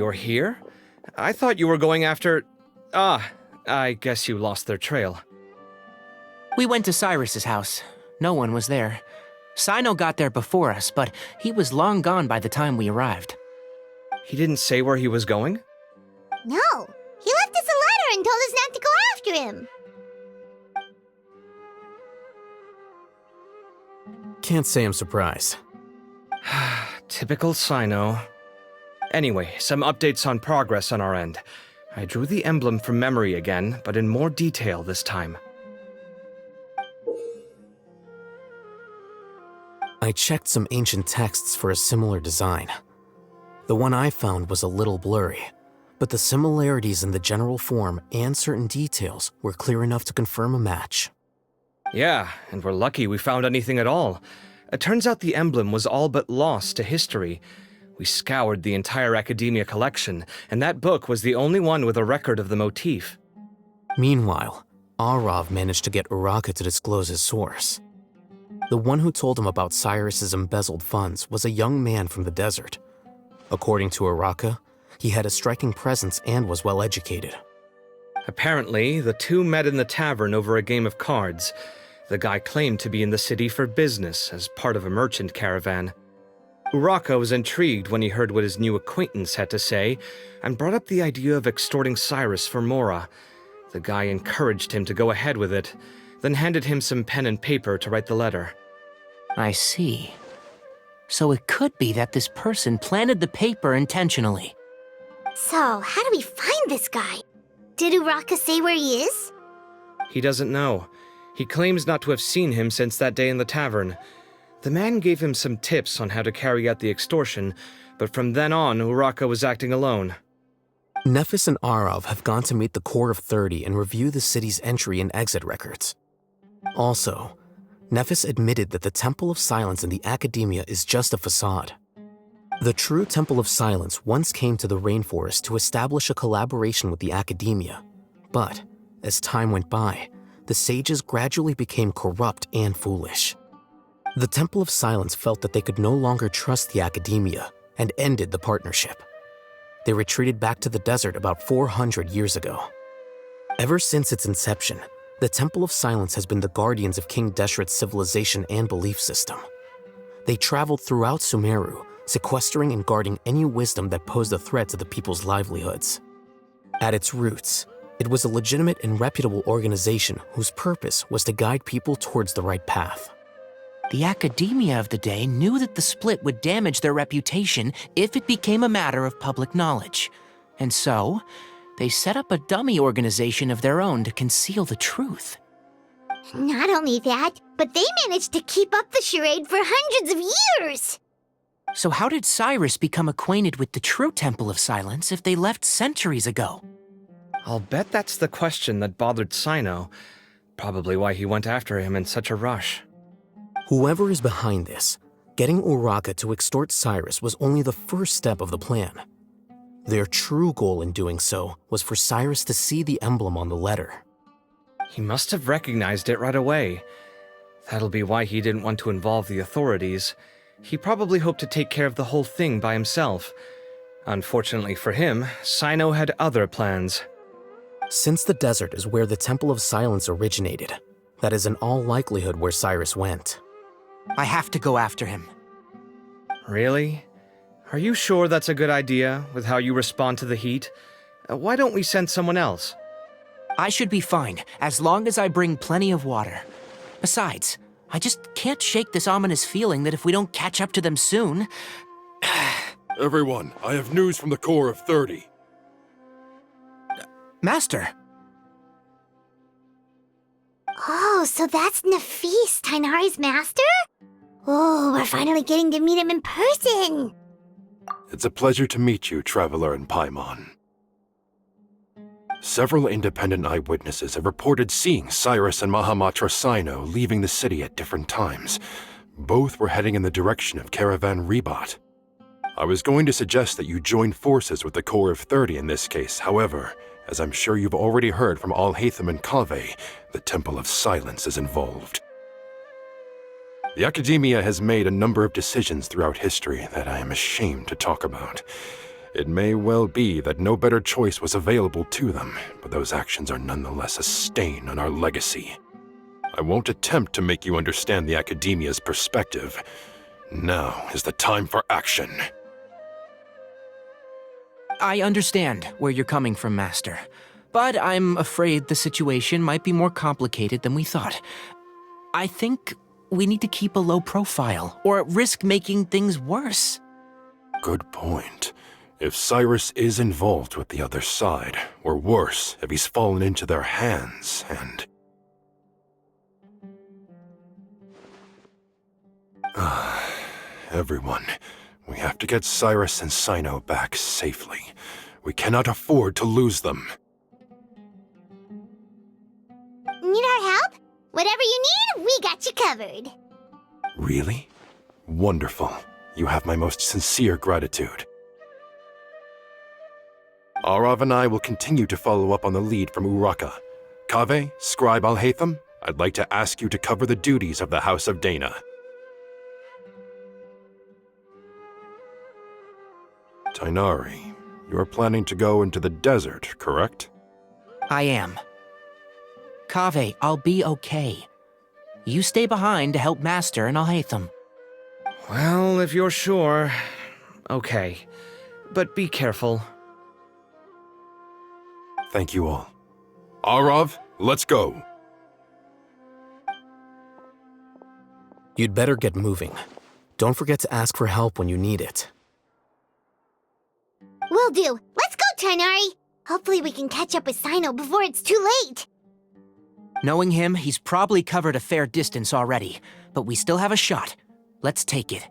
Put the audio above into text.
You're here? I thought you were going after... Ah, I guess you lost their trail. We went to Cyrus's house. No one was there. Cyno got there before us, but he was long gone by the time we arrived. He didn't say where he was going? No, he left us a letter and told us not to go after him. Can't say I'm surprised. Typical Cyno. Anyway, some updates on progress on our end. I drew the emblem from memory again, but in more detail this time. I checked some ancient texts for a similar design. The one I found was a little blurry, but the similarities in the general form and certain details were clear enough to confirm a match. Yeah, and we're lucky we found anything at all. It turns out the emblem was all but lost to history. We scoured the entire Academia collection, and that book was the only one with a record of the motif. Meanwhile, Arav managed to get Uraka to disclose his source. The one who told him about Cyrus's embezzled funds was a young man from the desert. According to Uraka, he had a striking presence and was well educated. Apparently, the two met in the tavern over a game of cards. The guy claimed to be in the city for business as part of a merchant caravan. Uraka was intrigued when he heard what his new acquaintance had to say and brought up the idea of extorting Cyrus for Mora. The guy encouraged him to go ahead with it, then handed him some pen and paper to write the letter. I see. So it could be that this person planted the paper intentionally. So, how do we find this guy? Did Uraka say where he is? He doesn't know. He claims not to have seen him since that day in the tavern. The man gave him some tips on how to carry out the extortion, but from then on, Uraka was acting alone. Nephis and Arav have gone to meet the Core of 30 and review the city's entry and exit records. Also, Nephis admitted that the Temple of Silence in the Academia is just a facade. The true Temple of Silence once came to the rainforest to establish a collaboration with the Academia, but as time went by, the sages gradually became corrupt and foolish. The Temple of Silence felt that they could no longer trust the Academia and ended the partnership. They retreated back to the desert about 400 years ago. Ever since its inception, the Temple of Silence has been the guardians of King Deshret's civilization and belief system. They traveled throughout Sumeru, sequestering and guarding any wisdom that posed a threat to the people's livelihoods. At its roots, it was a legitimate and reputable organization whose purpose was to guide people towards the right path. The Academia of the day knew that the split would damage their reputation if it became a matter of public knowledge. And so, they set up a dummy organization of their own to conceal the truth. Not only that, but they managed to keep up the charade for hundreds of years! So how did Cyrus become acquainted with the true Temple of Silence if they left centuries ago? I'll bet that's the question that bothered Cyno. Probably why he went after him in such a rush. Whoever is behind this, getting Uraka to extort Cyrus was only the first step of the plan. Their true goal in doing so was for Cyrus to see the emblem on the letter. He must have recognized it right away. That'll be why he didn't want to involve the authorities. He probably hoped to take care of the whole thing by himself. Unfortunately for him, Cyno had other plans. Since the desert is where the Temple of Silence originated, that is in all likelihood where Cyrus went. I have to go after him. Really? Are you sure that's a good idea, with how you respond to the heat? Why don't we send someone else? I should be fine, as long as I bring plenty of water. Besides, I just can't shake this ominous feeling that if we don't catch up to them soon... Everyone, I have news from the Core of 30. Master! Oh, so that's Nephis, Tighnari's master? Oh, we're finally getting to meet him in person! It's a pleasure to meet you, Traveler in Paimon. Several independent eyewitnesses have reported seeing Cyrus and Mahamatra Cyno leaving the city at different times. Both were heading in the direction of Caravan Ribat. I was going to suggest that you join forces with the Core of 30 in this case. However, as I'm sure you've already heard from Alhaitham and Kaveh, the Temple of Silence is involved. The Academia has made a number of decisions throughout history that I am ashamed to talk about. It may well be that no better choice was available to them, but those actions are nonetheless a stain on our legacy. I won't attempt to make you understand the Academia's perspective. Now is the time for action. I understand where you're coming from, Master. But I'm afraid the situation might be more complicated than we thought. I think we need to keep a low profile, or risk making things worse. Good point. If Cyrus is involved with the other side, or worse, if he's fallen into their hands, and... Everyone, we have to get Cyrus and Cyno back safely. We cannot afford to lose them. Need our help? Whatever you need, we got you covered. Really? Wonderful. You have my most sincere gratitude. Arav and I will continue to follow up on the lead from Uraka. Kaveh, Scribe Alhaitham, I'd like to ask you to cover the duties of the House of Dana. Tighnari, you are planning to go into the desert, correct? I am. Kaveh, I'll be okay. You stay behind to help Master and Alhaitham. Well, if you're sure. Okay. But be careful. Thank you all. Arav, let's go. You'd better get moving. Don't forget to ask for help when you need it. Will do. Let's go, Tighnari. Hopefully we can catch up with Cyno before it's too late. Knowing him, he's probably covered a fair distance already, but we still have a shot. Let's take it.